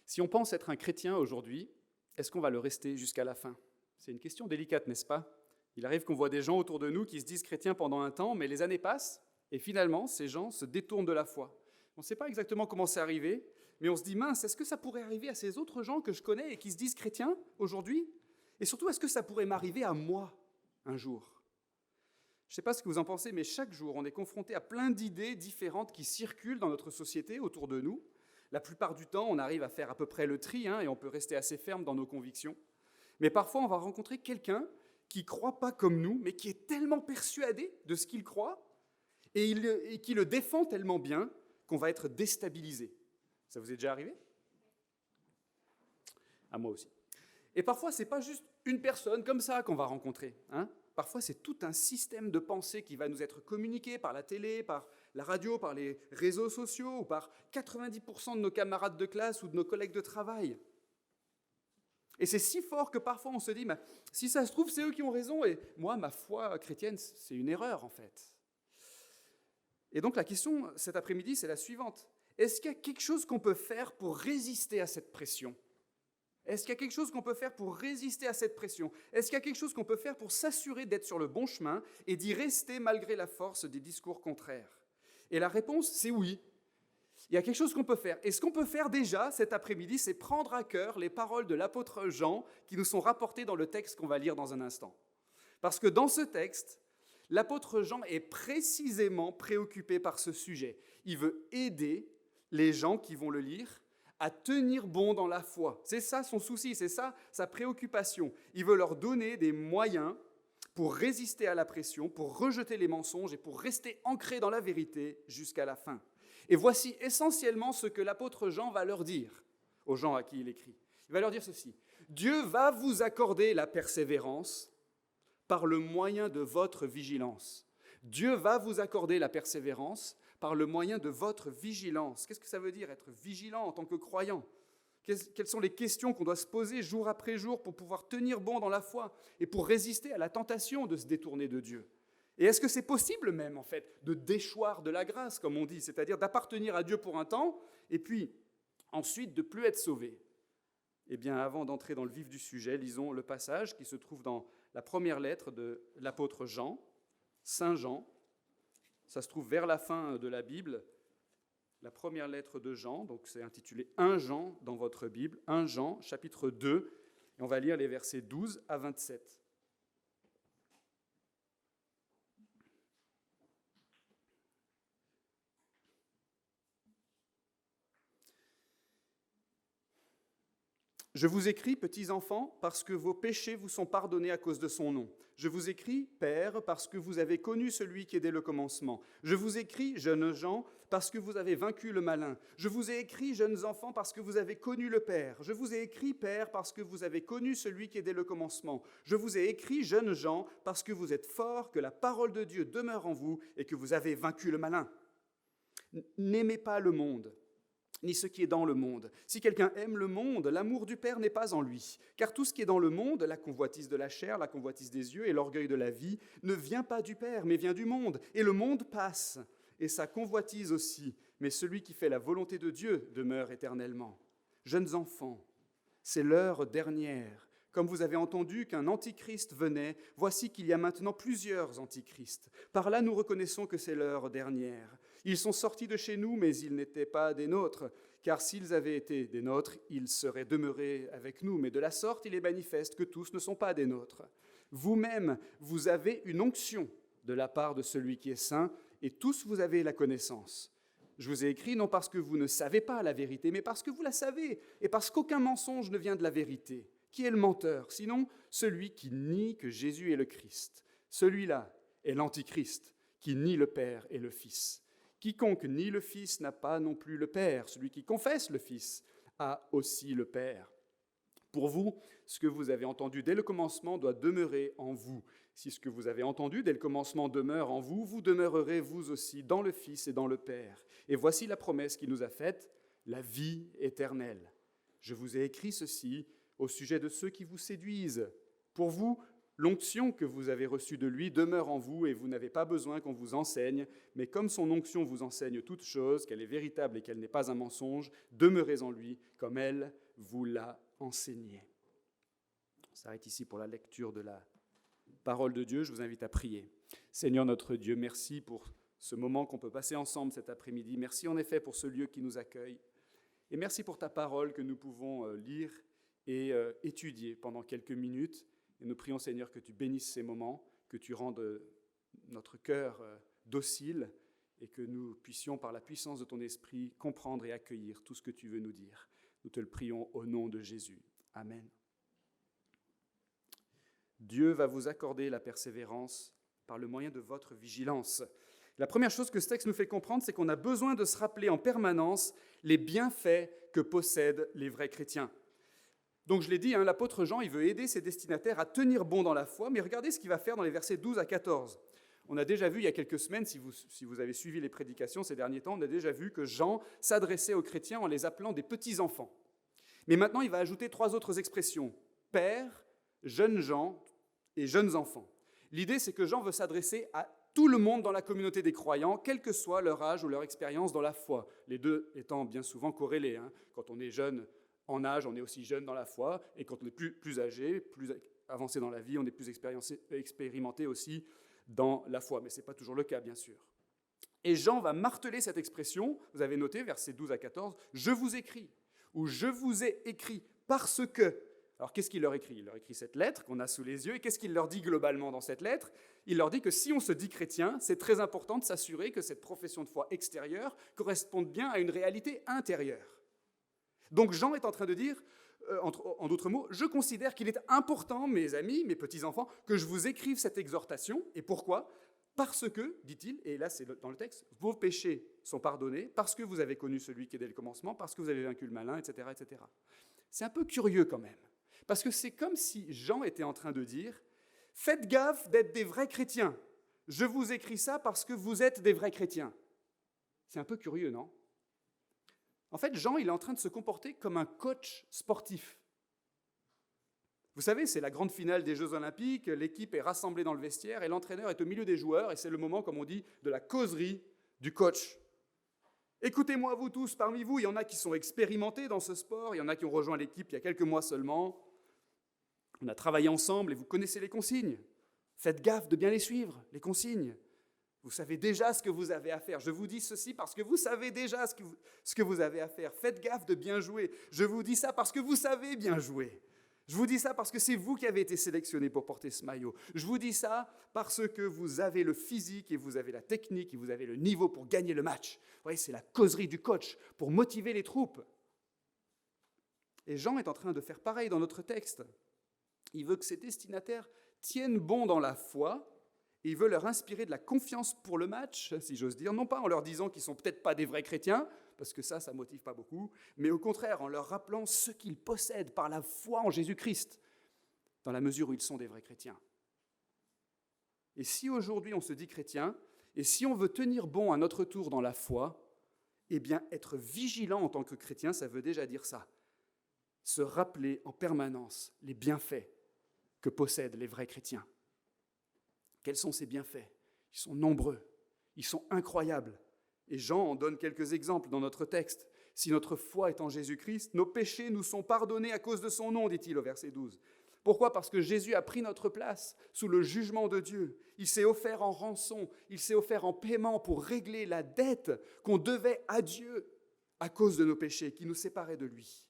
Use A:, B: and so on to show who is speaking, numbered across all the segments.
A: Si on pense être un chrétien aujourd'hui, est-ce qu'on va le rester jusqu'à la fin? C'est une question délicate, n'est-ce pas? Il arrive qu'on voit des gens autour de nous qui se disent chrétiens pendant un temps, mais les années passent, et finalement, ces gens se détournent de la foi. On ne sait pas exactement comment c'est arrivé, mais on se dit, mince, est-ce que ça pourrait arriver à ces autres gens que je connais et qui se disent chrétiens aujourd'hui? Et surtout, est-ce que ça pourrait m'arriver à moi un jour? Je ne sais pas ce que vous en pensez, mais chaque jour, on est confronté à plein d'idées différentes qui circulent dans notre société autour de nous. La plupart du temps, on arrive à faire à peu près le tri, et on peut rester assez ferme dans nos convictions. Mais parfois, on va rencontrer quelqu'un qui ne croit pas comme nous, mais qui est tellement persuadé de ce qu'il croit et qui le défend tellement bien qu'on va être déstabilisé. Ça vous est déjà arrivé? À moi aussi. Et parfois, ce n'est pas juste une personne comme ça qu'on va rencontrer. Parfois, c'est tout un système de pensée qui va nous être communiqué par la télé, par la radio, par les réseaux sociaux, ou par 90% de nos camarades de classe ou de nos collègues de travail. Et c'est si fort que parfois on se dit, si ça se trouve, c'est eux qui ont raison, et moi, ma foi chrétienne, c'est une erreur en fait. Et donc la question cet après-midi, c'est la suivante. Est-ce qu'il y a quelque chose qu'on peut faire pour résister à cette pression ? Est-ce qu'il y a quelque chose qu'on peut faire pour résister à cette pression ? Est-ce qu'il y a quelque chose qu'on peut faire pour s'assurer d'être sur le bon chemin et d'y rester malgré la force des discours contraires ? Et la réponse, c'est oui. Il y a quelque chose qu'on peut faire. Et ce qu'on peut faire déjà cet après-midi, c'est prendre à cœur les paroles de l'apôtre Jean qui nous sont rapportées dans le texte qu'on va lire dans un instant. Parce que dans ce texte, l'apôtre Jean est précisément préoccupé par ce sujet. Il veut aider les gens qui vont le lire à tenir bon dans la foi. C'est ça son souci, c'est ça sa préoccupation. Il veut leur donner des moyens pour résister à la pression, pour rejeter les mensonges et pour rester ancrés dans la vérité jusqu'à la fin. Et voici essentiellement ce que l'apôtre Jean va leur dire aux gens à qui il écrit. Il va leur dire ceci. Dieu va vous accorder la persévérance par le moyen de votre vigilance. Dieu va vous accorder la persévérance par le moyen de votre vigilance. Qu'est-ce que ça veut dire être vigilant en tant que croyant ? Quelles sont les questions qu'on doit se poser jour après jour pour pouvoir tenir bon dans la foi et pour résister à la tentation de se détourner de Dieu ? Et est-ce que c'est possible même, en fait, de déchoir de la grâce, comme on dit, c'est-à-dire d'appartenir à Dieu pour un temps et puis ensuite de ne plus être sauvé ? Eh bien, avant d'entrer dans le vif du sujet, lisons le passage qui se trouve dans la première lettre de l'apôtre Jean, Saint Jean. Ça se trouve vers la fin de la Bible, la première lettre de Jean, donc c'est intitulé 1 Jean dans votre Bible, 1 Jean, chapitre 2, et on va lire les versets 12 à 27. Je vous écris, petits enfants, parce que vos péchés vous sont pardonnés à cause de son nom. Je vous écris, Père, parce que vous avez connu celui qui est dès le commencement. Je vous écris, jeunes gens, parce que vous avez vaincu le malin. Je vous ai écrit, jeunes enfants, parce que vous avez connu le Père. Je vous ai écrit, Père, parce que vous avez connu celui qui est dès le commencement. Je vous ai écrit, jeunes gens, parce que vous êtes forts, que la parole de Dieu demeure en vous et que vous avez vaincu le malin. N'aimez pas le monde, ni ce qui est dans le monde. Si quelqu'un aime le monde, l'amour du Père n'est pas en lui. Car tout ce qui est dans le monde, la convoitise de la chair, la convoitise des yeux et l'orgueil de la vie, ne vient pas du Père, mais vient du monde. Et le monde passe, et sa convoitise aussi. Mais celui qui fait la volonté de Dieu demeure éternellement. Jeunes enfants, c'est l'heure dernière. Comme vous avez entendu qu'un antichrist venait, voici qu'il y a maintenant plusieurs antichrists. Par là, nous reconnaissons que c'est l'heure dernière. Ils sont sortis de chez nous, mais ils n'étaient pas des nôtres, car s'ils avaient été des nôtres, ils seraient demeurés avec nous. Mais de la sorte, il est manifeste que tous ne sont pas des nôtres. Vous-même, vous avez une onction de la part de celui qui est saint, et tous vous avez la connaissance. Je vous ai écrit non parce que vous ne savez pas la vérité, mais parce que vous la savez, et parce qu'aucun mensonge ne vient de la vérité. Qui est le menteur, sinon celui qui nie que Jésus est le Christ? Celui-là est l'Antichrist, qui nie le Père et le Fils. Quiconque nie le Fils n'a pas non plus le Père. Celui qui confesse le Fils a aussi le Père. Pour vous, ce que vous avez entendu dès le commencement doit demeurer en vous. Si ce que vous avez entendu dès le commencement demeure en vous, vous demeurerez vous aussi dans le Fils et dans le Père. Et voici la promesse qu'il nous a faite, la vie éternelle. Je vous ai écrit ceci au sujet de ceux qui vous séduisent. Pour vous, L'onction que vous avez reçue de lui demeure en vous et vous n'avez pas besoin qu'on vous enseigne, mais comme son onction vous enseigne toute chose, qu'elle est véritable et qu'elle n'est pas un mensonge, demeurez en lui comme elle vous l'a enseigné. On s'arrête ici pour la lecture de la parole de Dieu. Je vous invite à prier. Seigneur notre Dieu, merci pour ce moment qu'on peut passer ensemble cet après-midi. Merci en effet pour ce lieu qui nous accueille. Et merci pour ta parole que nous pouvons lire et étudier pendant quelques minutes. Et nous prions, Seigneur, que tu bénisses ces moments, que tu rendes notre cœur docile et que nous puissions, par la puissance de ton esprit, comprendre et accueillir tout ce que tu veux nous dire. Nous te le prions au nom de Jésus. Amen. Dieu va vous accorder la persévérance par le moyen de votre vigilance. La première chose que ce texte nous fait comprendre, c'est qu'on a besoin de se rappeler en permanence les bienfaits que possèdent les vrais chrétiens. Donc je l'ai dit, l'apôtre Jean, il veut aider ses destinataires à tenir bon dans la foi, mais regardez ce qu'il va faire dans les versets 12 à 14. On a déjà vu il y a quelques semaines, si vous avez suivi les prédications ces derniers temps, on a déjà vu que Jean s'adressait aux chrétiens en les appelant des petits-enfants. Mais maintenant, il va ajouter 3 autres expressions, pères, jeunes gens et jeunes enfants. L'idée, c'est que Jean veut s'adresser à tout le monde dans la communauté des croyants, quel que soit leur âge ou leur expérience dans la foi, les deux étant bien souvent corrélés. Quand on est jeune en âge, on est aussi jeune dans la foi, et quand on est plus âgé, plus avancé dans la vie, on est plus expérimenté aussi dans la foi. Mais ce n'est pas toujours le cas, bien sûr. Et Jean va marteler cette expression, vous avez noté, versets 12 à 14, « Je vous écris » ou « Je vous ai écrit parce que ». Alors qu'est-ce qu'il leur écrit ? Il leur écrit cette lettre qu'on a sous les yeux, et qu'est-ce qu'il leur dit globalement dans cette lettre ? Il leur dit que si on se dit chrétien, c'est très important de s'assurer que cette profession de foi extérieure corresponde bien à une réalité intérieure. Donc Jean est en train de dire, en d'autres mots, je considère qu'il est important, mes amis, mes petits-enfants, que je vous écrive cette exhortation. Et pourquoi ? Parce que, dit-il, et là c'est dans le texte, vos péchés sont pardonnés, parce que vous avez connu celui qui est dès le commencement, parce que vous avez vaincu le malin, etc., etc. C'est un peu curieux quand même, parce que c'est comme si Jean était en train de dire, faites gaffe d'être des vrais chrétiens. Je vous écris ça parce que vous êtes des vrais chrétiens. C'est un peu curieux, non ? En fait, Jean, il est en train de se comporter comme un coach sportif. Vous savez, c'est la grande finale des Jeux Olympiques, l'équipe est rassemblée dans le vestiaire et l'entraîneur est au milieu des joueurs et c'est le moment, comme on dit, de la causerie du coach. Écoutez-moi, vous tous, parmi vous, il y en a qui sont expérimentés dans ce sport, il y en a qui ont rejoint l'équipe il y a quelques mois seulement. On a travaillé ensemble et vous connaissez les consignes. Faites gaffe de bien les suivre, les consignes. Vous savez déjà ce que vous avez à faire. Je vous dis ceci parce que vous savez déjà ce que vous avez à faire. Faites gaffe de bien jouer. Je vous dis ça parce que vous savez bien jouer. Je vous dis ça parce que c'est vous qui avez été sélectionné pour porter ce maillot. Je vous dis ça parce que vous avez le physique et vous avez la technique et vous avez le niveau pour gagner le match. Vous voyez, c'est la causerie du coach pour motiver les troupes. Et Jean est en train de faire pareil dans notre texte. Il veut que ses destinataires tiennent bon dans la foi. Et il veut leur inspirer de la confiance pour le match, si j'ose dire, non pas en leur disant qu'ils ne sont peut-être pas des vrais chrétiens, parce que ça ne motive pas beaucoup, mais au contraire en leur rappelant ce qu'ils possèdent par la foi en Jésus-Christ, dans la mesure où ils sont des vrais chrétiens. Et si aujourd'hui on se dit chrétien, et si on veut tenir bon à notre tour dans la foi, eh bien être vigilant en tant que chrétien, ça veut déjà dire ça. Se rappeler en permanence les bienfaits que possèdent les vrais chrétiens. Quels sont ces bienfaits ? Ils sont nombreux, ils sont incroyables. Et Jean en donne quelques exemples dans notre texte. Si notre foi est en Jésus-Christ, nos péchés nous sont pardonnés à cause de son nom, dit-il au verset 12. Pourquoi ? Parce que Jésus a pris notre place sous le jugement de Dieu. Il s'est offert en rançon, il s'est offert en paiement pour régler la dette qu'on devait à Dieu à cause de nos péchés qui nous séparaient de lui.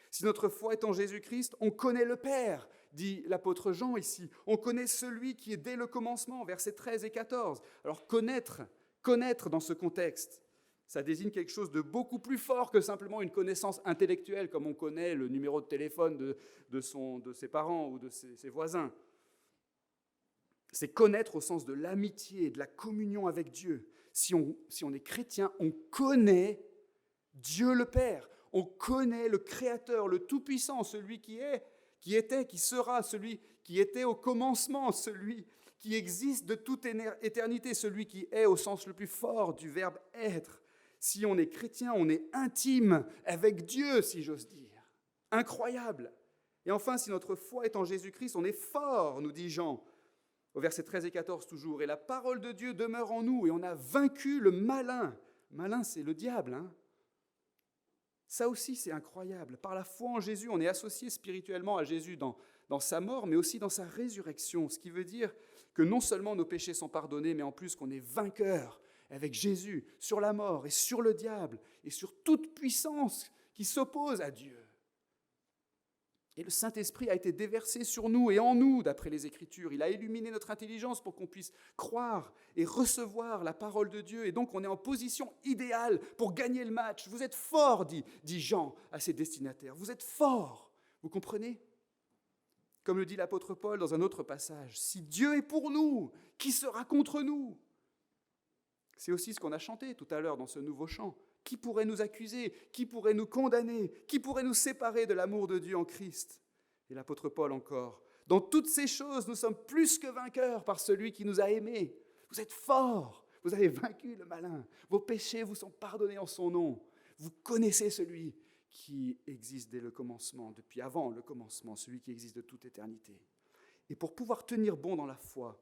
A: Si notre foi est en Jésus-Christ, on connaît le Père, dit l'apôtre Jean ici. On connaît celui qui est dès le commencement, versets 13 et 14. Alors connaître dans ce contexte, ça désigne quelque chose de beaucoup plus fort que simplement une connaissance intellectuelle, comme on connaît le numéro de téléphone de ses parents ou de ses voisins. C'est connaître au sens de l'amitié, de la communion avec Dieu. Si on est chrétien, on connaît Dieu le Père. On connaît le Créateur, le Tout-Puissant, celui qui est, qui était, qui sera, celui qui était au commencement, celui qui existe de toute éternité, celui qui est au sens le plus fort du verbe être. Si on est chrétien, on est intime avec Dieu, si j'ose dire. Incroyable. Et enfin, si notre foi est en Jésus-Christ, on est fort, nous dit Jean, au verset 13 et 14 toujours. Et la parole de Dieu demeure en nous et on a vaincu le malin. Malin, c'est le diable. Ça aussi, c'est incroyable. Par la foi en Jésus, on est associé spirituellement à Jésus dans sa mort, mais aussi dans sa résurrection. Ce qui veut dire que non seulement nos péchés sont pardonnés, mais en plus qu'on est vainqueur avec Jésus sur la mort et sur le diable et sur toute puissance qui s'oppose à Dieu. Et le Saint-Esprit a été déversé sur nous et en nous, d'après les Écritures. Il a illuminé notre intelligence pour qu'on puisse croire et recevoir la parole de Dieu. Et donc, on est en position idéale pour gagner le match. Vous êtes forts, dit Jean à ses destinataires. Vous êtes forts, vous comprenez ? Comme le dit l'apôtre Paul dans un autre passage, « Si Dieu est pour nous, qui sera contre nous ?» C'est aussi ce qu'on a chanté tout à l'heure dans ce nouveau chant. Qui pourrait nous accuser ? Qui pourrait nous condamner ? Qui pourrait nous séparer de l'amour de Dieu en Christ ? Et l'apôtre Paul encore. Dans toutes ces choses, nous sommes plus que vainqueurs par celui qui nous a aimés. Vous êtes forts, vous avez vaincu le malin. Vos péchés vous sont pardonnés en son nom. Vous connaissez celui qui existe dès le commencement, depuis avant le commencement, celui qui existe de toute éternité. Et pour pouvoir tenir bon dans la foi,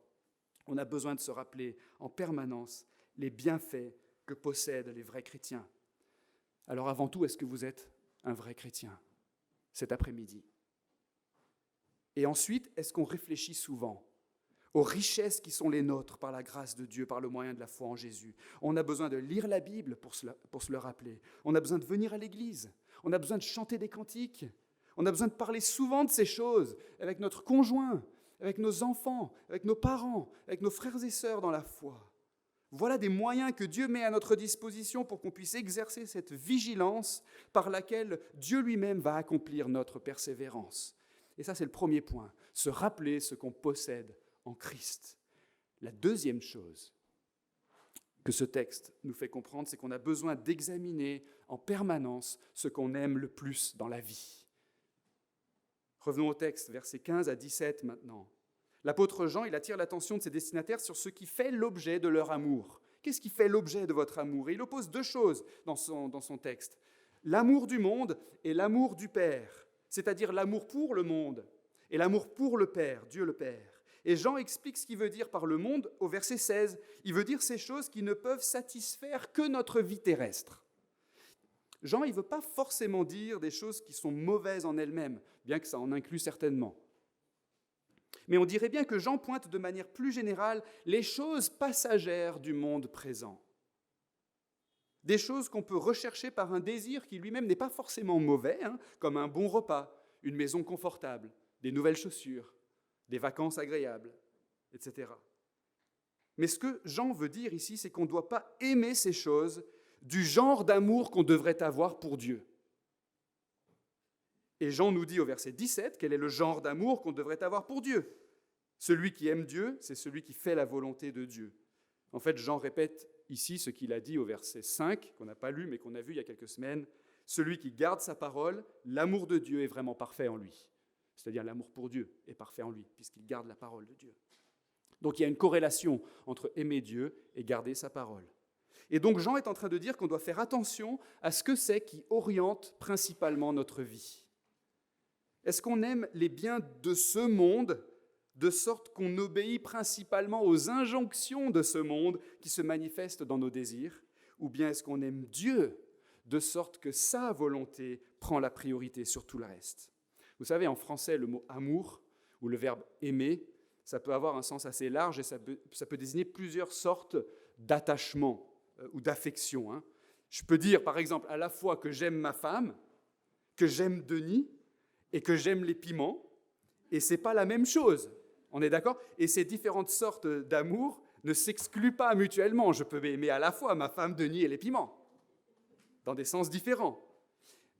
A: on a besoin de se rappeler en permanence les bienfaits que possèdent les vrais chrétiens. Alors avant tout, est-ce que vous êtes un vrai chrétien cet après-midi ? Et ensuite, est-ce qu'on réfléchit souvent aux richesses qui sont les nôtres par la grâce de Dieu, par le moyen de la foi en Jésus ? On a besoin de lire la Bible pour se le rappeler. On a besoin de venir à l'église. On a besoin de chanter des cantiques. On a besoin de parler souvent de ces choses avec notre conjoint, avec nos enfants, avec nos parents, avec nos frères et sœurs dans la foi. Voilà des moyens que Dieu met à notre disposition pour qu'on puisse exercer cette vigilance par laquelle Dieu lui-même va accomplir notre persévérance. Et ça, c'est le premier point, se rappeler ce qu'on possède en Christ. La deuxième chose que ce texte nous fait comprendre, c'est qu'on a besoin d'examiner en permanence ce qu'on aime le plus dans la vie. Revenons au texte, versets 15 à 17 maintenant. L'apôtre Jean, il attire l'attention de ses destinataires sur ce qui fait l'objet de leur amour. Qu'est-ce qui fait l'objet de votre amour ? Et il oppose deux choses dans son texte. L'amour du monde et l'amour du Père, c'est-à-dire l'amour pour le monde et l'amour pour le Père, Dieu le Père. Et Jean explique ce qu'il veut dire par le monde au verset 16. Il veut dire ces choses qui ne peuvent satisfaire que notre vie terrestre. Jean, il ne veut pas forcément dire des choses qui sont mauvaises en elles-mêmes, bien que ça en inclut certainement. Mais on dirait bien que Jean pointe de manière plus générale les choses passagères du monde présent. Des choses qu'on peut rechercher par un désir qui lui-même n'est pas forcément mauvais, comme un bon repas, une maison confortable, des nouvelles chaussures, des vacances agréables, etc. Mais ce que Jean veut dire ici, c'est qu'on ne doit pas aimer ces choses du genre d'amour qu'on devrait avoir pour Dieu. Et Jean nous dit au verset 17 quel est le genre d'amour qu'on devrait avoir pour Dieu. Celui qui aime Dieu, c'est celui qui fait la volonté de Dieu. En fait, Jean répète ici ce qu'il a dit au verset 5, qu'on n'a pas lu mais qu'on a vu il y a quelques semaines. Celui qui garde sa parole, l'amour de Dieu est vraiment parfait en lui. C'est-à-dire l'amour pour Dieu est parfait en lui, puisqu'il garde la parole de Dieu. Donc il y a une corrélation entre aimer Dieu et garder sa parole. Et donc Jean est en train de dire qu'on doit faire attention à ce que c'est qui oriente principalement notre vie. Est-ce qu'on aime les biens de ce monde, de sorte qu'on obéit principalement aux injonctions de ce monde qui se manifestent dans nos désirs, ou bien est-ce qu'on aime Dieu, de sorte que sa volonté prend la priorité sur tout le reste ? Vous savez, en français, le mot « amour » ou le verbe « aimer », ça peut avoir un sens assez large et ça peut désigner plusieurs sortes d'attachement ou d'affection. Je peux dire, par exemple, à la fois que j'aime ma femme, que j'aime Denis et que j'aime les piments, et ce n'est pas la même chose. On est d'accord ? Et ces différentes sortes d'amour ne s'excluent pas mutuellement. Je peux aimer à la fois ma femme, Denis et les piments, dans des sens différents.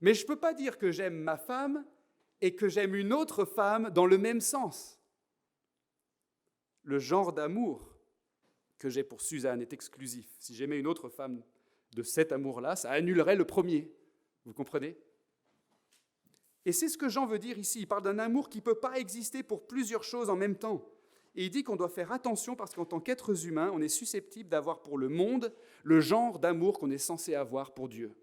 A: Mais je ne peux pas dire que j'aime ma femme et que j'aime une autre femme dans le même sens. Le genre d'amour que j'ai pour Suzanne est exclusif. Si j'aimais une autre femme de cet amour-là, ça annulerait le premier. Vous comprenez ? Et c'est ce que Jean veut dire ici. Il parle d'un amour qui ne peut pas exister pour plusieurs choses en même temps. Et il dit qu'on doit faire attention parce qu'en tant qu'êtres humains, on est susceptible d'avoir pour le monde le genre d'amour qu'on est censé avoir pour Dieu.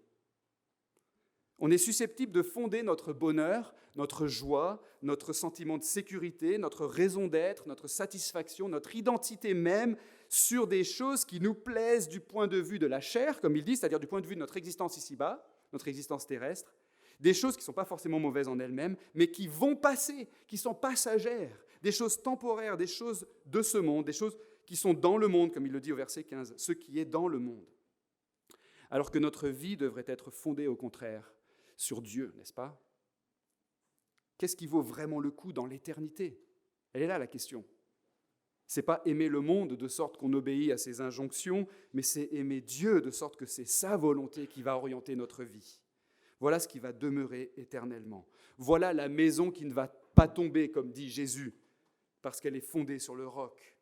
A: On est susceptible de fonder notre bonheur, notre joie, notre sentiment de sécurité, notre raison d'être, notre satisfaction, notre identité même sur des choses qui nous plaisent du point de vue de la chair, comme il dit, c'est-à-dire du point de vue de notre existence ici-bas, notre existence terrestre, des choses qui ne sont pas forcément mauvaises en elles-mêmes, mais qui vont passer, qui sont passagères, des choses temporaires, des choses de ce monde, des choses qui sont dans le monde, comme il le dit au verset 15, ce qui est dans le monde. Alors que notre vie devrait être fondée, au contraire, sur Dieu, n'est-ce pas? Qu'est-ce qui vaut vraiment le coup dans l'éternité? Elle est là la question. Ce n'est pas aimer le monde de sorte qu'on obéit à ses injonctions, mais c'est aimer Dieu de sorte que c'est sa volonté qui va orienter notre vie. Voilà ce qui va demeurer éternellement. Voilà la maison qui ne va pas tomber, comme dit Jésus, parce qu'elle est fondée sur le roc.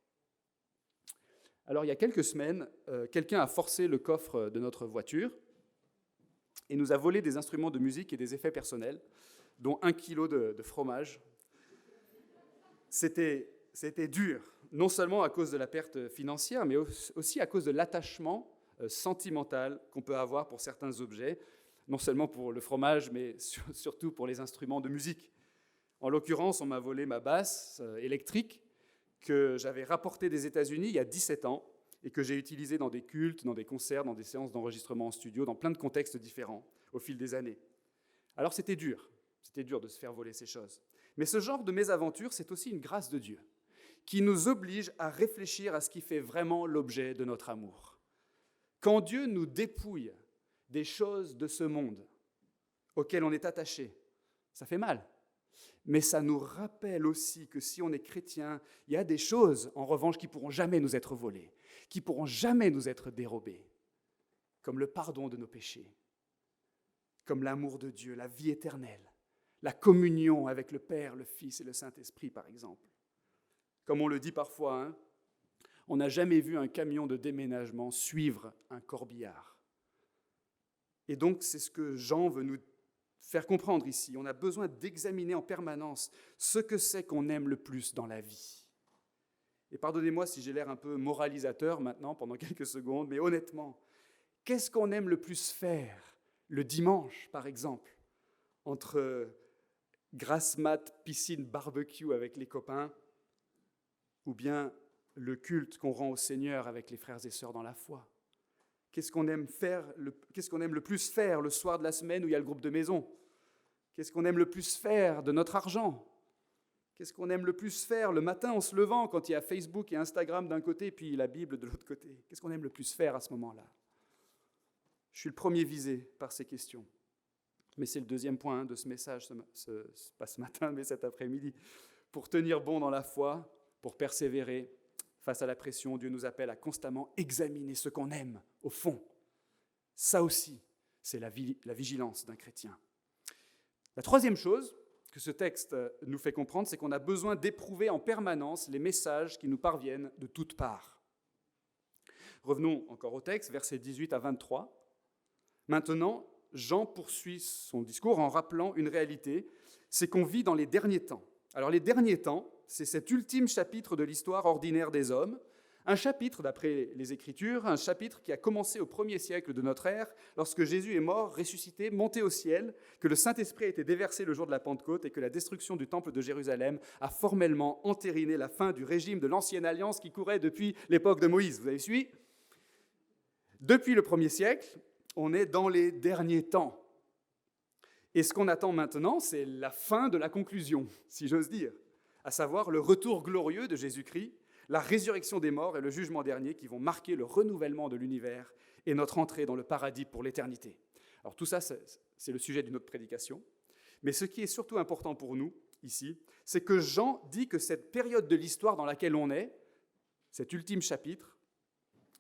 A: Alors, il y a quelques semaines, quelqu'un a forcé le coffre de notre voiture et nous a volé des instruments de musique et des effets personnels, dont 1 kilo de fromage. C'était dur, non seulement à cause de la perte financière, mais aussi à cause de l'attachement sentimental qu'on peut avoir pour certains objets, non seulement pour le fromage, mais surtout pour les instruments de musique. En l'occurrence, on m'a volé ma basse électrique que j'avais rapportée des États-Unis il y a 17 ans et que j'ai utilisée dans des cultes, dans des concerts, dans des séances d'enregistrement en studio, dans plein de contextes différents au fil des années. Alors c'était dur de se faire voler ces choses. Mais ce genre de mésaventure, c'est aussi une grâce de Dieu qui nous oblige à réfléchir à ce qui fait vraiment l'objet de notre amour. Quand Dieu nous dépouille des choses de ce monde auxquelles on est attaché, ça fait mal. Mais ça nous rappelle aussi que si on est chrétien, il y a des choses, en revanche, qui ne pourront jamais nous être volées, qui ne pourront jamais nous être dérobées, comme le pardon de nos péchés, comme l'amour de Dieu, la vie éternelle, la communion avec le Père, le Fils et le Saint-Esprit, par exemple. Comme on le dit parfois, on n'a jamais vu un camion de déménagement suivre un corbillard. Et donc, c'est ce que Jean veut nous faire comprendre ici. On a besoin d'examiner en permanence ce que c'est qu'on aime le plus dans la vie. Et pardonnez-moi si j'ai l'air un peu moralisateur maintenant, pendant quelques secondes, mais honnêtement, qu'est-ce qu'on aime le plus faire le dimanche, par exemple, entre grasse mat, piscine, barbecue avec les copains, ou bien le culte qu'on rend au Seigneur avec les frères et sœurs dans la foi? Qu'est-ce qu'on aime le plus faire le soir de la semaine où il y a le groupe de maison? Qu'est-ce qu'on aime le plus faire de notre argent? Qu'est-ce qu'on aime le plus faire le matin en se levant quand il y a Facebook et Instagram d'un côté puis la Bible de l'autre côté? Qu'est-ce qu'on aime le plus faire à ce moment-là? Je suis le premier visé par ces questions. Mais c'est le deuxième point de ce message, pas ce matin, mais cet après-midi. Pour tenir bon dans la foi, pour persévérer face à la pression, Dieu nous appelle à constamment examiner ce qu'on aime, au fond. Ça aussi, c'est la vigilance d'un chrétien. La troisième chose que ce texte nous fait comprendre, c'est qu'on a besoin d'éprouver en permanence les messages qui nous parviennent de toutes parts. Revenons encore au texte, versets 18 à 23. Maintenant, Jean poursuit son discours en rappelant une réalité, c'est qu'on vit dans les derniers temps. Alors les derniers temps, c'est cet ultime chapitre de l'histoire ordinaire des hommes, un chapitre, d'après les Écritures, un chapitre qui a commencé au 1er siècle de notre ère, lorsque Jésus est mort, ressuscité, monté au ciel, que le Saint-Esprit a été déversé le jour de la Pentecôte et que la destruction du temple de Jérusalem a formellement entériné la fin du régime de l'Ancienne Alliance qui courait depuis l'époque de Moïse. Vous avez suivi? Depuis le 1er siècle, on est dans les derniers temps. Et ce qu'on attend maintenant, c'est la fin de la conclusion, si j'ose dire, à savoir le retour glorieux de Jésus-Christ, la résurrection des morts et le jugement dernier qui vont marquer le renouvellement de l'univers et notre entrée dans le paradis pour l'éternité. Alors tout ça, c'est le sujet d'une autre prédication. Mais ce qui est surtout important pour nous, ici, c'est que Jean dit que cette période de l'histoire dans laquelle on est, cet ultime chapitre,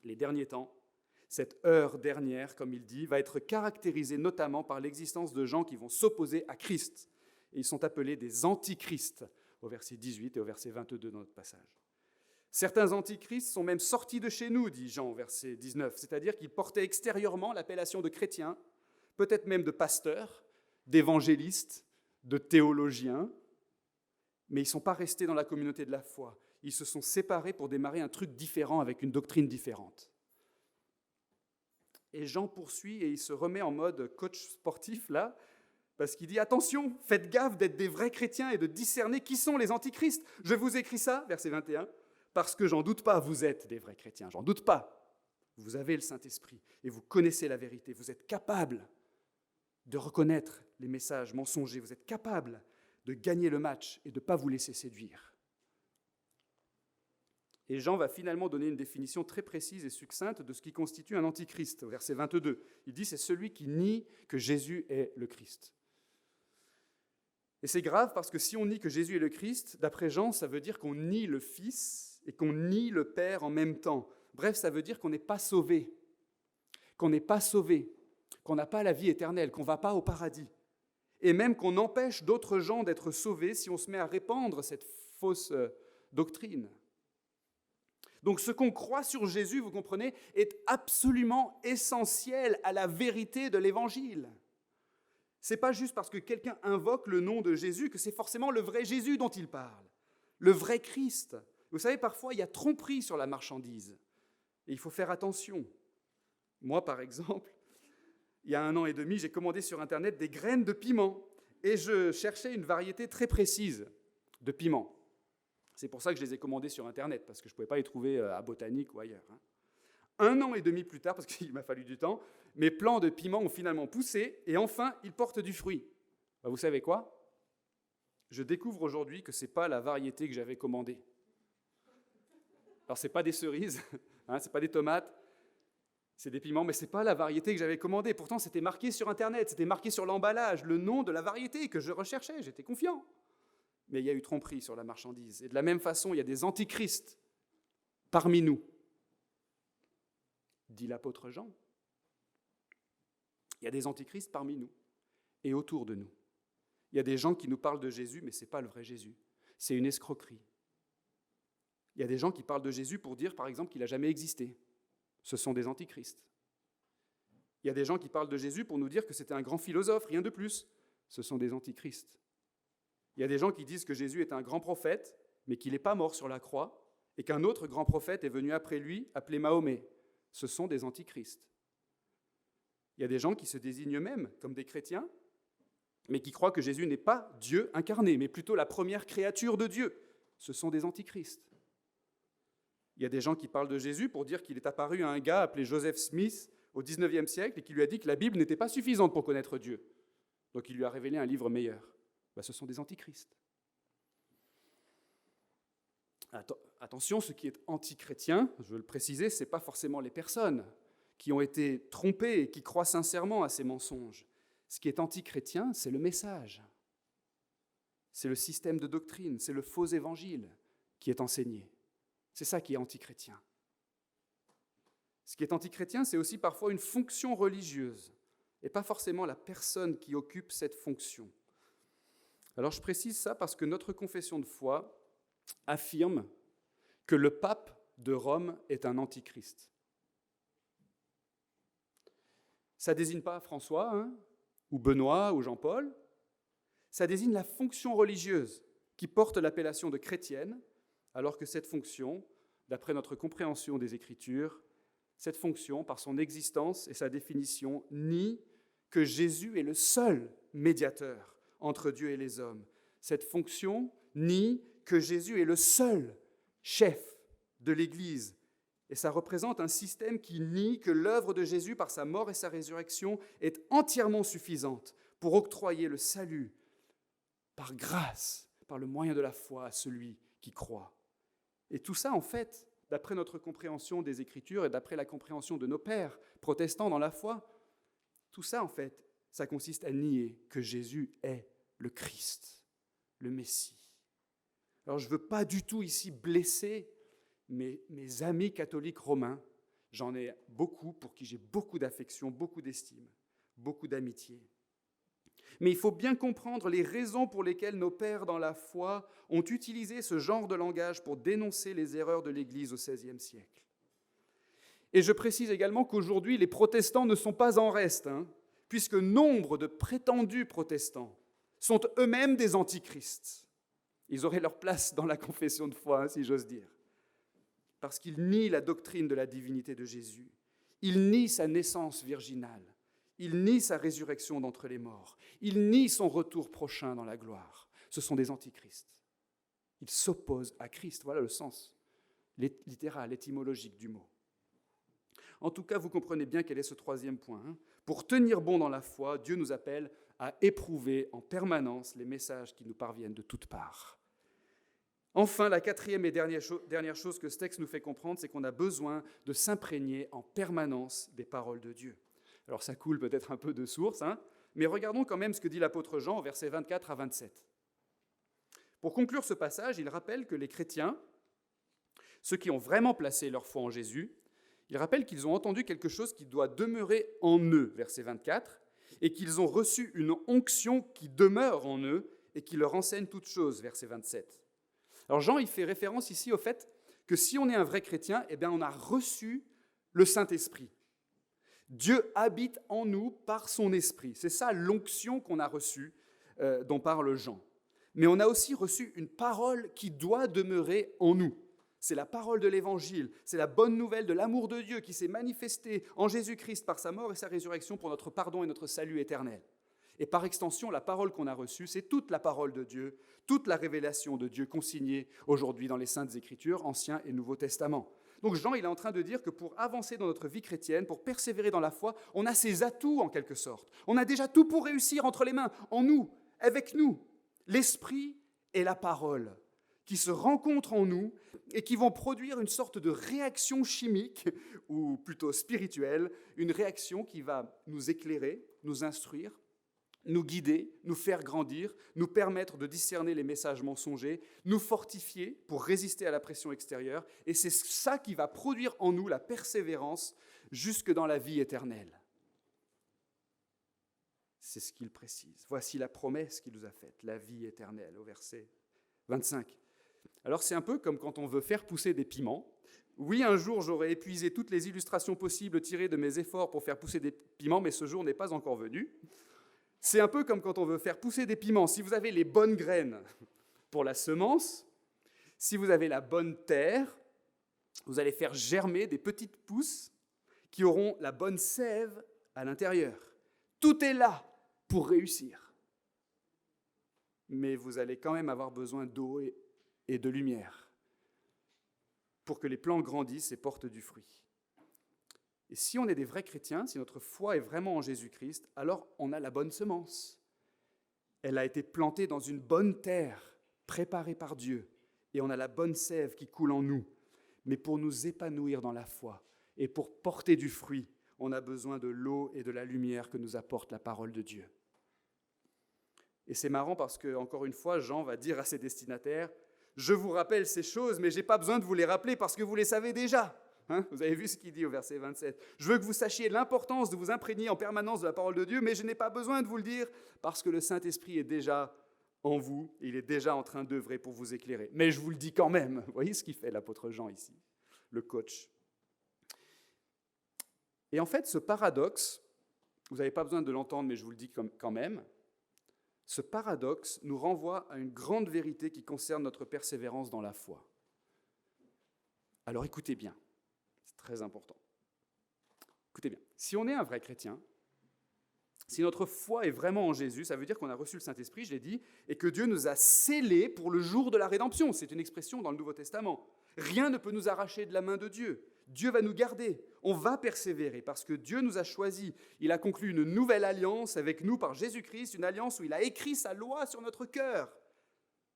A: les derniers temps, cette heure dernière, comme il dit, va être caractérisée notamment par l'existence de gens qui vont s'opposer à Christ. Et ils sont appelés des antichrists, au verset 18 et au verset 22 dans notre passage. Certains antichrists sont même sortis de chez nous, dit Jean au verset 19, c'est-à-dire qu'ils portaient extérieurement l'appellation de chrétiens, peut-être même de pasteurs, d'évangélistes, de théologiens, mais ils ne sont pas restés dans la communauté de la foi. Ils se sont séparés pour démarrer un truc différent avec une doctrine différente. Et Jean poursuit et il se remet en mode coach sportif là, parce qu'il dit « Attention, faites gaffe d'être des vrais chrétiens et de discerner qui sont les antichrists. Je vous écris ça, verset 21, parce que j'en doute pas, vous êtes des vrais chrétiens, j'en doute pas. Vous avez le Saint-Esprit et vous connaissez la vérité, vous êtes capables de reconnaître les messages mensongers, vous êtes capables de gagner le match et de ne pas vous laisser séduire. » Et Jean va finalement donner une définition très précise et succincte de ce qui constitue un antichrist. Au verset 22, il dit « C'est celui qui nie que Jésus est le Christ ». Et c'est grave parce que si on nie que Jésus est le Christ, d'après Jean, ça veut dire qu'on nie le Fils et qu'on nie le Père en même temps. Bref, ça veut dire qu'on n'est pas sauvé, qu'on n'a pas la vie éternelle, qu'on ne va pas au paradis. Et même qu'on empêche d'autres gens d'être sauvés si on se met à répandre cette fausse doctrine. Donc ce qu'on croit sur Jésus, vous comprenez, est absolument essentiel à la vérité de l'Évangile. Ce n'est pas juste parce que quelqu'un invoque le nom de Jésus que c'est forcément le vrai Jésus dont il parle, le vrai Christ. Vous savez, parfois, il y a tromperie sur la marchandise. Et il faut faire attention. Moi, par exemple, il y a 1 an et demi, j'ai commandé sur Internet des graines de piment. Et je cherchais une variété très précise de piment. C'est pour ça que je les ai commandés sur Internet, parce que je ne pouvais pas les trouver à Botanique ou ailleurs. 1 an et demi plus tard, parce qu'il m'a fallu du temps, mes plants de piment ont finalement poussé, et enfin, ils portent du fruit. Vous savez quoi ? Je découvre aujourd'hui que ce n'est pas la variété que j'avais commandée. Alors, ce n'est pas des cerises, ce n'est pas des tomates, c'est des piments, mais ce n'est pas la variété que j'avais commandée. Pourtant, c'était marqué sur Internet, c'était marqué sur l'emballage, le nom de la variété que je recherchais, j'étais confiant. Mais il y a eu tromperie sur la marchandise. Et de la même façon, il y a des antichrists parmi nous, dit l'apôtre Jean. Il y a des antichrists parmi nous et autour de nous. Il y a des gens qui nous parlent de Jésus, mais ce n'est pas le vrai Jésus. C'est une escroquerie. Il y a des gens qui parlent de Jésus pour dire, par exemple, qu'il n'a jamais existé. Ce sont des antichrists. Il y a des gens qui parlent de Jésus pour nous dire que c'était un grand philosophe, rien de plus. Ce sont des antichrists. Il y a des gens qui disent que Jésus est un grand prophète, mais qu'il n'est pas mort sur la croix, et qu'un autre grand prophète est venu après lui, appelé Mahomet. Ce sont des antichrists. Il y a des gens qui se désignent même comme des chrétiens, mais qui croient que Jésus n'est pas Dieu incarné, mais plutôt la première créature de Dieu. Ce sont des antichrists. Il y a des gens qui parlent de Jésus pour dire qu'il est apparu à un gars appelé Joseph Smith au XIXe siècle et qui lui a dit que la Bible n'était pas suffisante pour connaître Dieu. Donc il lui a révélé un livre meilleur. Ce sont des antichrists. Attention, ce qui est antichrétien, je veux le préciser, ce n'est pas forcément les personnes qui ont été trompées et qui croient sincèrement à ces mensonges. Ce qui est antichrétien, c'est le message. C'est le système de doctrine, c'est le faux évangile qui est enseigné. C'est ça qui est antichrétien. Ce qui est antichrétien, c'est aussi parfois une fonction religieuse, et pas forcément la personne qui occupe cette fonction. Alors je précise ça parce que notre confession de foi affirme que le pape de Rome est un antichrist. Ça ne désigne pas François, ou Benoît, ou Jean-Paul. Ça désigne la fonction religieuse qui porte l'appellation de chrétienne, alors que cette fonction, d'après notre compréhension des Écritures, cette fonction, par son existence et sa définition, nie que Jésus est le seul médiateur entre Dieu et les hommes. Cette fonction nie que Jésus est le seul chef de l'Église. Et ça représente un système qui nie que l'œuvre de Jésus, par sa mort et sa résurrection, est entièrement suffisante pour octroyer le salut par grâce, par le moyen de la foi à celui qui croit. Et tout ça, en fait, d'après notre compréhension des Écritures et d'après la compréhension de nos pères protestants dans la foi, tout ça, en fait, ça consiste à nier que Jésus est le Christ, le Messie. Alors, je ne veux pas du tout ici blesser mes amis catholiques romains. J'en ai beaucoup pour qui j'ai beaucoup d'affection, beaucoup d'estime, beaucoup d'amitié. Mais il faut bien comprendre les raisons pour lesquelles nos pères dans la foi ont utilisé ce genre de langage pour dénoncer les erreurs de l'Église au XVIe siècle. Et je précise également qu'aujourd'hui, les protestants ne sont pas en reste, puisque nombre de prétendus protestants sont eux-mêmes des antichrists. Ils auraient leur place dans la confession de foi, si j'ose dire. Parce qu'ils nient la doctrine de la divinité de Jésus. Il nie sa naissance virginale. Il nie sa résurrection d'entre les morts. Il nie son retour prochain dans la gloire. Ce sont des antichrists. Ils s'opposent à Christ. Voilà le sens littéral, étymologique du mot. En tout cas, vous comprenez bien quel est ce troisième point. Pour tenir bon dans la foi, Dieu nous appelle à éprouver en permanence les messages qui nous parviennent de toutes parts. Enfin, la quatrième et dernière chose que ce texte nous fait comprendre, c'est qu'on a besoin de s'imprégner en permanence des paroles de Dieu. Alors ça coule peut-être un peu de source, mais regardons quand même ce que dit l'apôtre Jean au versets 24 à 27. Pour conclure ce passage, il rappelle que les chrétiens, ceux qui ont vraiment placé leur foi en Jésus, il rappelle qu'ils ont entendu quelque chose qui doit demeurer en eux, verset 24, et qu'ils ont reçu une onction qui demeure en eux et qui leur enseigne toutes choses, verset 27. Alors Jean, il fait référence ici au fait que si on est un vrai chrétien, eh bien on a reçu le Saint-Esprit. Dieu habite en nous par son esprit. C'est ça l'onction qu'on a reçue, dont parle Jean. Mais on a aussi reçu une parole qui doit demeurer en nous. C'est la parole de l'Évangile, c'est la bonne nouvelle de l'amour de Dieu qui s'est manifesté en Jésus-Christ par sa mort et sa résurrection pour notre pardon et notre salut éternel. Et par extension, la parole qu'on a reçue, c'est toute la parole de Dieu, toute la révélation de Dieu consignée aujourd'hui dans les Saintes Écritures, Ancien et Nouveau Testament. Donc Jean, il est en train de dire que pour avancer dans notre vie chrétienne, pour persévérer dans la foi, on a ses atouts en quelque sorte. On a déjà tout pour réussir entre les mains, en nous, avec nous. L'Esprit et la parole qui se rencontrent en nous et qui vont produire une sorte de réaction chimique, ou plutôt spirituelle, une réaction qui va nous éclairer, nous instruire, nous guider, nous faire grandir, nous permettre de discerner les messages mensongers, nous fortifier pour résister à la pression extérieure. Et c'est ça qui va produire en nous la persévérance jusque dans la vie éternelle. C'est ce qu'il précise. Voici la promesse qu'il nous a faite, la vie éternelle, au verset 25. Alors c'est un peu comme quand on veut faire pousser des piments. Oui, un jour j'aurai épuisé toutes les illustrations possibles tirées de mes efforts pour faire pousser des piments, mais ce jour n'est pas encore venu. C'est un peu comme quand on veut faire pousser des piments. Si vous avez les bonnes graines pour la semence, si vous avez la bonne terre, vous allez faire germer des petites pousses qui auront la bonne sève à l'intérieur. Tout est là pour réussir. Mais vous allez quand même avoir besoin d'eau et de lumière pour que les plants grandissent et portent du fruit. Et si on est des vrais chrétiens, si notre foi est vraiment en Jésus-Christ, alors on a la bonne semence. Elle a été plantée dans une bonne terre, préparée par Dieu, et on a la bonne sève qui coule en nous. Mais pour nous épanouir dans la foi et pour porter du fruit, on a besoin de l'eau et de la lumière que nous apporte la parole de Dieu. Et c'est marrant parce que, encore une fois, Jean va dire à ses destinataires, « Je vous rappelle ces choses, mais je n'ai pas besoin de vous les rappeler parce que vous les savez déjà. » Vous avez vu ce qu'il dit au verset 27. « Je veux que vous sachiez l'importance de vous imprégner en permanence de la parole de Dieu, mais je n'ai pas besoin de vous le dire parce que le Saint-Esprit est déjà en vous, et il est déjà en train d'œuvrer pour vous éclairer. Mais je vous le dis quand même. » Vous voyez ce qu'il fait l'apôtre Jean ici, le coach. Et en fait, ce paradoxe, vous n'avez pas besoin de l'entendre, mais je vous le dis quand même, ce paradoxe nous renvoie à une grande vérité qui concerne notre persévérance dans la foi. Alors écoutez bien, c'est très important. Écoutez bien, si on est un vrai chrétien, si notre foi est vraiment en Jésus, ça veut dire qu'on a reçu le Saint-Esprit, je l'ai dit, et que Dieu nous a scellés pour le jour de la rédemption. C'est une expression dans le Nouveau Testament. Rien ne peut nous arracher de la main de Dieu. Dieu va nous garder. On va persévérer parce que Dieu nous a choisis. Il a conclu une nouvelle alliance avec nous par Jésus-Christ, une alliance où il a écrit sa loi sur notre cœur.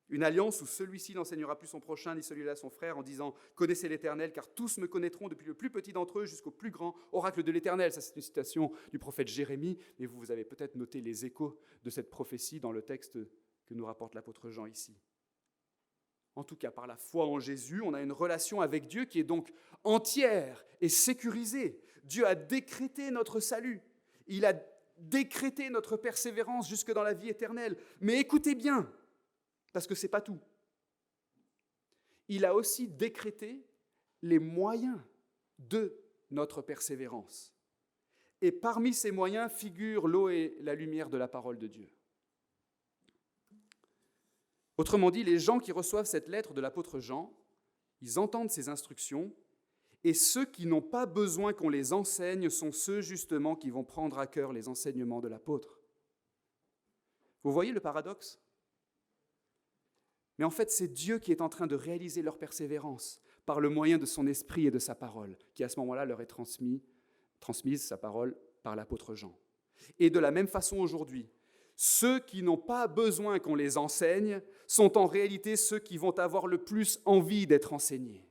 A: Une alliance où celui-ci n'enseignera plus son prochain ni celui-là son frère en disant « Connaissez l'Éternel, car tous me connaîtront depuis le plus petit d'entre eux jusqu'au plus grand oracle de l'Éternel. » Ça, c'est une citation du prophète Jérémie, mais vous avez peut-être noté les échos de cette prophétie dans le texte que nous rapporte l'apôtre Jean ici. En tout cas, par la foi en Jésus, on a une relation avec Dieu qui est donc entière et sécurisée. Dieu a décrété notre salut. Il a décrété notre persévérance jusque dans la vie éternelle. Mais écoutez bien, parce que ce n'est pas tout. Il a aussi décrété les moyens de notre persévérance. Et parmi ces moyens figurent l'eau et la lumière de la parole de Dieu. Autrement dit, les gens qui reçoivent cette lettre de l'apôtre Jean, ils entendent ces instructions Et ceux qui n'ont pas besoin qu'on les enseigne sont ceux justement qui vont prendre à cœur les enseignements de l'apôtre. Vous voyez le paradoxe ? Mais en fait, c'est Dieu qui est en train de réaliser leur persévérance par le moyen de son esprit et de sa parole, qui à ce moment-là leur est transmise sa parole par l'apôtre Jean. Et de la même façon aujourd'hui, ceux qui n'ont pas besoin qu'on les enseigne sont en réalité ceux qui vont avoir le plus envie d'être enseignés.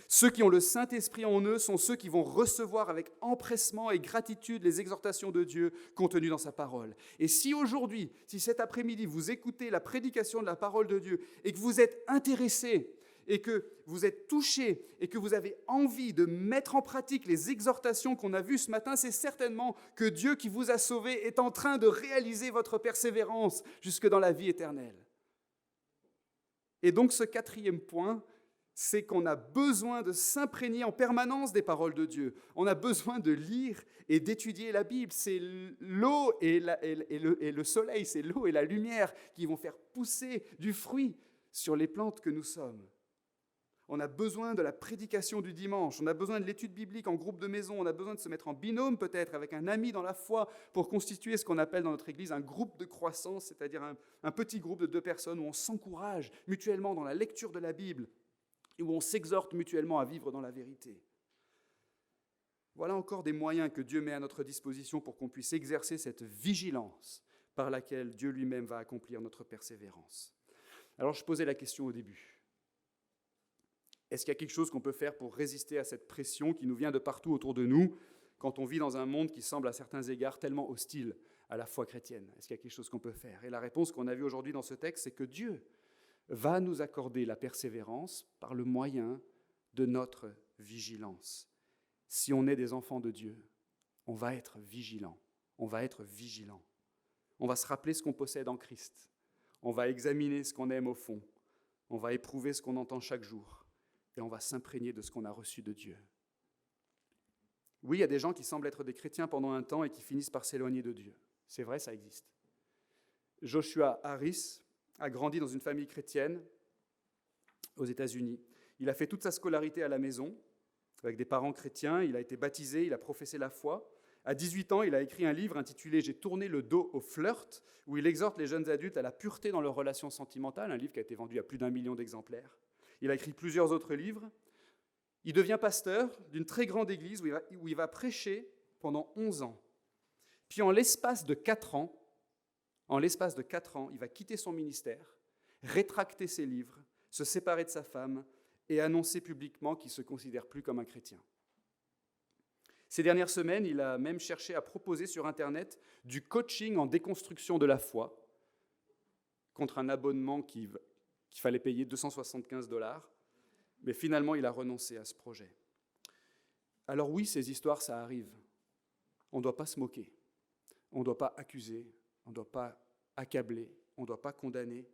A: Ceux qui ont le Saint-Esprit en eux sont ceux qui vont recevoir avec empressement et gratitude les exhortations de Dieu contenues dans sa parole. Et si aujourd'hui, si cet après-midi, vous écoutez la prédication de la parole de Dieu et que vous êtes intéressé et que vous êtes touché et que vous avez envie de mettre en pratique les exhortations qu'on a vues ce matin, c'est certainement que Dieu qui vous a sauvé est en train de réaliser votre persévérance jusque dans la vie éternelle. Et donc ce quatrième point, c'est qu'on a besoin de s'imprégner en permanence des paroles de Dieu. On a besoin de lire et d'étudier la Bible. C'est l'eau et le soleil, c'est l'eau et la lumière qui vont faire pousser du fruit sur les plantes que nous sommes. On a besoin de la prédication du dimanche, on a besoin de l'étude biblique en groupe de maison, on a besoin de se mettre en binôme peut-être avec un ami dans la foi pour constituer ce qu'on appelle dans notre Église un groupe de croissance, c'est-à-dire un petit groupe de 2 personnes où on s'encourage mutuellement dans la lecture de la Bible et où on s'exhorte mutuellement à vivre dans la vérité. Voilà encore des moyens que Dieu met à notre disposition pour qu'on puisse exercer cette vigilance par laquelle Dieu lui-même va accomplir notre persévérance. Alors je posais la question au début. Est-ce qu'il y a quelque chose qu'on peut faire pour résister à cette pression qui nous vient de partout autour de nous quand on vit dans un monde qui semble à certains égards tellement hostile à la foi chrétienne ? Est-ce qu'il y a quelque chose qu'on peut faire ? Et la réponse qu'on a vue aujourd'hui dans ce texte, c'est que Dieu va nous accorder la persévérance par le moyen de notre vigilance. Si on est des enfants de Dieu, on va être vigilants. On va être vigilants. On va se rappeler ce qu'on possède en Christ. On va examiner ce qu'on aime au fond. On va éprouver ce qu'on entend chaque jour. Et on va s'imprégner de ce qu'on a reçu de Dieu. Oui, il y a des gens qui semblent être des chrétiens pendant un temps et qui finissent par s'éloigner de Dieu. C'est vrai, ça existe. Joshua Harris a grandi dans une famille chrétienne aux États-Unis. Il a fait toute sa scolarité à la maison, avec des parents chrétiens. Il a été baptisé, il a professé la foi. À 18 ans, il a écrit un livre intitulé « J'ai tourné le dos au flirt », où il exhorte les jeunes adultes à la pureté dans leurs relations sentimentales, un livre qui a été vendu à plus d'1 million d'exemplaires. Il a écrit plusieurs autres livres. Il devient pasteur d'une très grande église où il va prêcher pendant 11 ans. Puis en l'espace de 4 ans, il va quitter son ministère, rétracter ses livres, se séparer de sa femme et annoncer publiquement qu'il ne se considère plus comme un chrétien. Ces dernières semaines, il a même cherché à proposer sur Internet du coaching en déconstruction de la foi contre un abonnement qu'il fallait payer $275, mais finalement, il a renoncé à ce projet. Alors oui, ces histoires, ça arrive. On ne doit pas se moquer, on ne doit pas accuser, on ne doit pas accabler, on ne doit pas condamner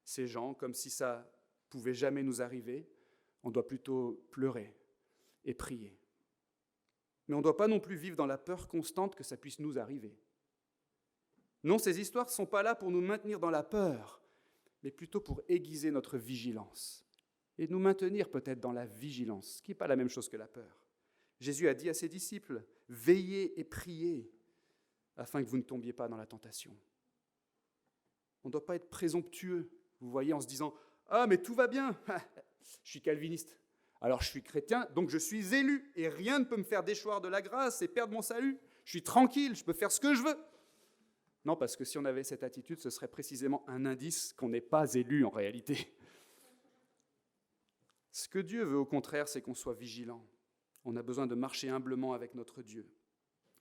A: ces gens comme si ça pouvait jamais nous arriver. On doit plutôt pleurer et prier. Mais on ne doit pas non plus vivre dans la peur constante que ça puisse nous arriver. Non, ces histoires ne sont pas là pour nous maintenir dans la peur, mais plutôt pour aiguiser notre vigilance et nous maintenir peut-être dans la vigilance, ce qui n'est pas la même chose que la peur. Jésus a dit à ses disciples, « Veillez et priez, afin que vous ne tombiez pas dans la tentation. » On ne doit pas être présomptueux, vous voyez, en se disant « Ah, mais tout va bien, je suis calviniste, alors je suis chrétien, donc je suis élu, et rien ne peut me faire déchoir de la grâce et perdre mon salut. Je suis tranquille, je peux faire ce que je veux. » Non, parce que si on avait cette attitude, ce serait précisément un indice qu'on n'est pas élu en réalité. Ce que Dieu veut au contraire, c'est qu'on soit vigilant. On a besoin de marcher humblement avec notre Dieu.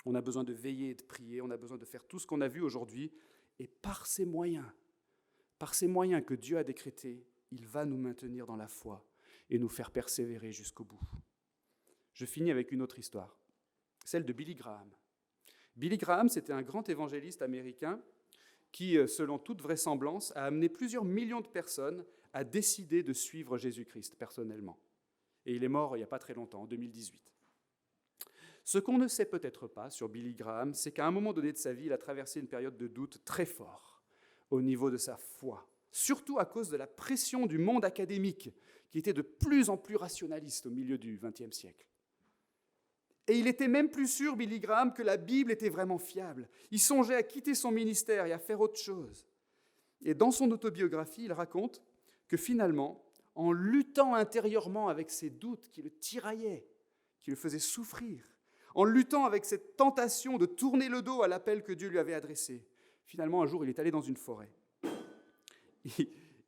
A: On a besoin de veiller et de prier. On a besoin de faire tout ce qu'on a vu aujourd'hui. Et par ces moyens que Dieu a décrétés, il va nous maintenir dans la foi et nous faire persévérer jusqu'au bout. Je finis avec une autre histoire, celle de Billy Graham. Billy Graham, c'était un grand évangéliste américain qui, selon toute vraisemblance, a amené plusieurs millions de personnes à décider de suivre Jésus-Christ personnellement. Et il est mort il n'y a pas très longtemps, en 2018. Ce qu'on ne sait peut-être pas sur Billy Graham, c'est qu'à un moment donné de sa vie, il a traversé une période de doute très fort au niveau de sa foi, surtout à cause de la pression du monde académique qui était de plus en plus rationaliste au milieu du XXe siècle. Et il était même plus sûr, Billy Graham, que la Bible était vraiment fiable. Il songeait à quitter son ministère et à faire autre chose. Et dans son autobiographie, il raconte que finalement, en luttant intérieurement avec ses doutes qui le tiraillaient, qui le faisaient souffrir, en luttant avec cette tentation de tourner le dos à l'appel que Dieu lui avait adressé, finalement, un jour, il est allé dans une forêt.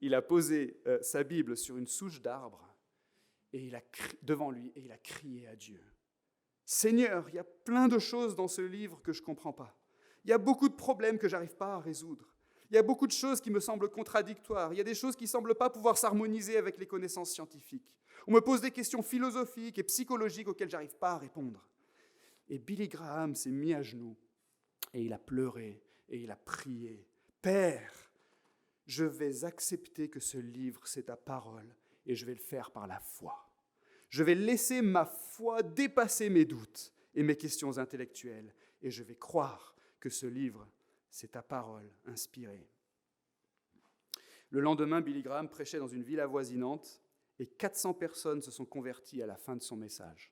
A: Il a posé sa Bible sur une souche d'arbre et devant lui et il a crié à Dieu. « Seigneur, il y a plein de choses dans ce livre que je ne comprends pas. Il y a beaucoup de problèmes que je n'arrive pas à résoudre. Il y a beaucoup de choses qui me semblent contradictoires. Il y a des choses qui ne semblent pas pouvoir s'harmoniser avec les connaissances scientifiques. On me pose des questions philosophiques et psychologiques auxquelles je n'arrive pas à répondre. » Et Billy Graham s'est mis à genoux et il a pleuré et il a prié. « Père, je vais accepter que ce livre, c'est ta parole et je vais le faire par la foi. Je vais laisser ma foi dépasser mes doutes et mes questions intellectuelles et je vais croire que ce livre, c'est ta parole inspirée. » Le lendemain, Billy Graham prêchait dans une ville avoisinante et 400 personnes se sont converties à la fin de son message.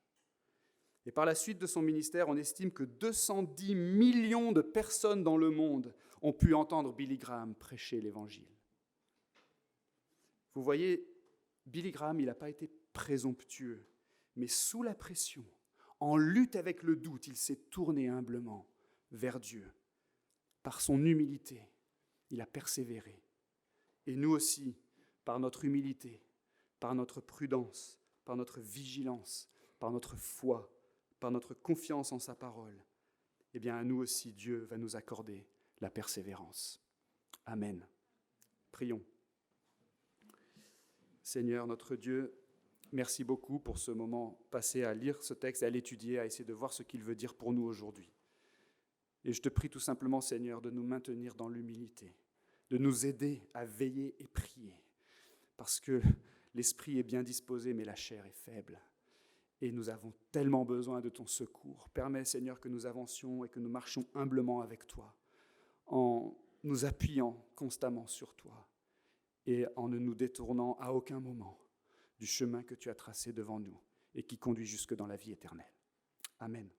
A: Et par la suite de son ministère, on estime que 210 millions de personnes dans le monde ont pu entendre Billy Graham prêcher l'Évangile. Vous voyez, Billy Graham, il n'a pas été présomptueux, mais sous la pression, en lutte avec le doute, il s'est tourné humblement vers Dieu. Par son humilité, il a persévéré. Et nous aussi, par notre humilité, par notre prudence, par notre vigilance, par notre foi, par notre confiance en sa parole, eh bien à nous aussi, Dieu va nous accorder la persévérance. Amen. Prions. Seigneur, notre Dieu, merci beaucoup pour ce moment passé à lire ce texte, à l'étudier, à essayer de voir ce qu'il veut dire pour nous aujourd'hui. Et je te prie tout simplement, Seigneur, de nous maintenir dans l'humilité, de nous aider à veiller et prier, parce que l'esprit est bien disposé, mais la chair est faible. Et nous avons tellement besoin de ton secours. Permets, Seigneur, que nous avancions et que nous marchions humblement avec toi, en nous appuyant constamment sur toi et en ne nous détournant à aucun moment du chemin que tu as tracé devant nous et qui conduit jusque dans la vie éternelle. Amen.